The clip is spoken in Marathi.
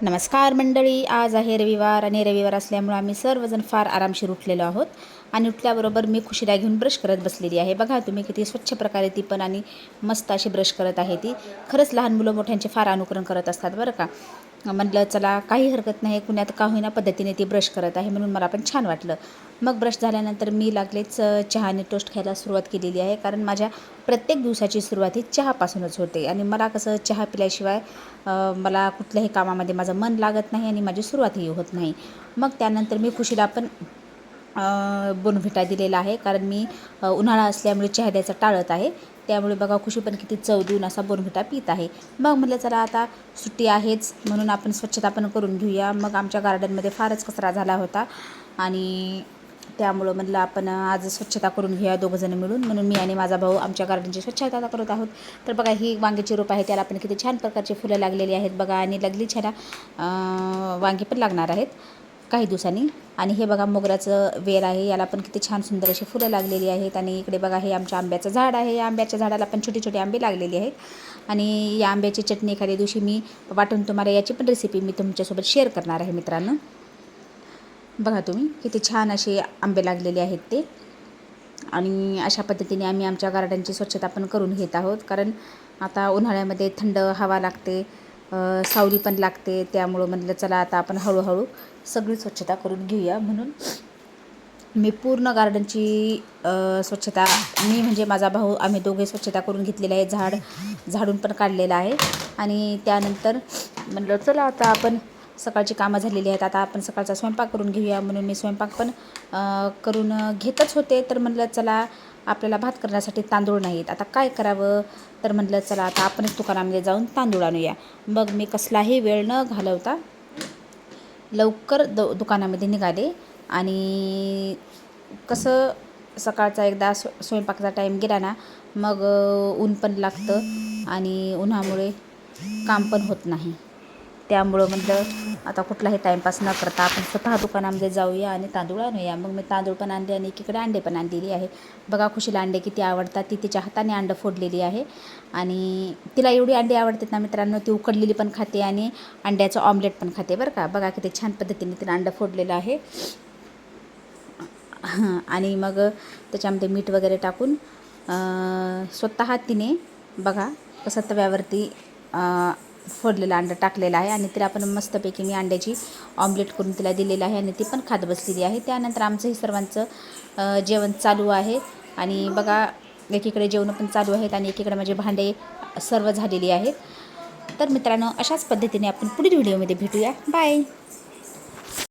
नमस्कार मंडळी, आज आहे रविवार आणि रविवार असल्यामुळे आम्ही सर्वजण फार आरामशीर उठलेलो आहोत. आणि उठल्याबरोबर मी खुशीला घेऊन ब्रश करत बसलेली आहे. बघा तुम्ही किती स्वच्छ प्रकारे ती पण आणि मस्त अशी ब्रश करत आहे ती. खरंच लहान मुलं मोठ्यांचे फार अनुकरण करत असतात बरं का. म्हटलं चला काही हरकत नाही, कुण्यात का होईना पद्धतीने ती ब्रश करत आहे म्हणून मला पण छान वाटलं. मग ब्रश झाल्यानंतर मी लागलेच चहाने टोस्ट खायला सुरुवात केलेली आहे, कारण माझ्या प्रत्येक दिवसाची सुरुवात ही चहापासूनच होते आणि मला कसं चहा पिल्याशिवाय मला कुठल्याही कामामध्ये माझं मन लागत नाही आणि माझी सुरुवातही होत नाही. मग त्यानंतर मी खुशीला पण बोर्नव्हिटा दिलेला आहे, कारण मी उन्हाळा असल्यामुळे चहा द्यायचा टाळत आहे. त्यामुळे बघा खुशी पण किती चव देऊन असा बोर्नव्हिटा पीत आहे. मग म्हटलं चला आता सुट्टी आहेच म्हणून आपण स्वच्छता पण करून घेऊया. मग आमच्या गार्डनमध्ये फारच कचरा झाला होता आणि त्यामुळं म्हटलं आपण आज स्वच्छता करून घेऊया दोघंजण मिळून. म्हणून मी आणि माझा भाऊ आमच्या गार्डनची स्वच्छता करत आहोत. तर बघा ही वांग्याची रोप आहे, त्याला पण किती छान प्रकारचे फुलं लागलेली आहेत बघा. आणि लागली छान वांगी पण लागणार आहेत काही दिवसांनी. आणि हे बघा मोगऱ्याचं वेल आहे, याला पण किती छान सुंदर अशी फुलं लागलेली आहेत. आणि इकडे बघा हे आमच्या आंब्याचं झाड आहे, या आंब्याच्या झाडाला पण छोटे छोटे आंबे लागलेले आहेत. आणि या आंब्याची चटणी एखाद्या दिवशी मी वाटून तुम्हाला याची पण रेसिपी मी तुमच्यासोबत शेअर करणार आहे मित्रांनो. बघा तुम्ही किती छान असे आंबे लागलेले आहेत ते. आणि अशा पद्धतीने आम्ही आमच्या गार्डनची स्वच्छता पण करून घेत आहोत, कारण आता उन्हाळ्यामध्ये थंड हवा लागते, सावली पण लागते. त्यामुळं म्हटलं चला आता आपण हळूहळू सगळी स्वच्छता करून घेऊया. म्हणून मी पूर्ण गार्डनची स्वच्छता, मी म्हणजे माझा भाऊ, आम्ही दोघे स्वच्छता करून घेतलेली आहे. झाडून पण काढलेलं आहे. आणि त्यानंतर म्हटलं चला आता आपण सकाळची कामं झालेली आहेत, आता आपण सकाळचा स्वयंपाक करून घेऊया. म्हणून मी स्वयंपाक पण करून घेतच होते. तर म्हटलं चला आपल्याला भात करण्यासाठी तांदूळ नाहीत, आता काय करावं. तर म्हटलं चला आता आपणच दुकानामध्ये जाऊन तांदूळ आणूया. मग मी कसलाही वेळ न घालवता लवकर दुकानामध्ये निघाले. आणि कसं सकाळचा एकदा स्वयंपाकाचा टाईम गेला ना, मग ऊन पण लागतं आणि उन्हामुळे काम पण होत नाही. त्यामुळं म्हटलं आता कुठलाही टाईमपास न करता आपण स्वतः दुकानामध्ये जाऊया आणि तांदूळ आणूया. मग मी तांदूळ पण आणले आणि एकीकडे अंडे पण आणलेली आहे. बघा खुशीला अंडे किती आवडतात, ती तिच्या हाताने अंडं फोडलेली आहे. आणि तिला एवढी अंडी आवडतात ना मित्रांनो, ती उकडलेली पण खाते आणि अंड्याचं ऑमलेट पण खाते बरं का. बघा किती छान पद्धतीने तिला अंडं फोडलेलं आहे. आणि मग त्याच्यामध्ये मीठ वगैरे टाकून स्वतः तिने बघा कसं तव्यावरती फोडलेलं अंडं टाकलेलं आहे. आणि तिला पण मस्तपैकी मी अंड्याची ऑमलेट करून तिला दिलेलं आहे आणि ती पण खात बसलेली आहे. त्यानंतर आमचंही सर्वांचं जेवण चालू आहे. आणि बघा एकीकडे जेवण पण चालू आहेत आणि एकीकडे माझे भांडे सर्व झालेली आहेत. तर मित्रांनो अशाच पद्धतीने आपण पुढील व्हिडिओमध्ये भेटूया. बाय.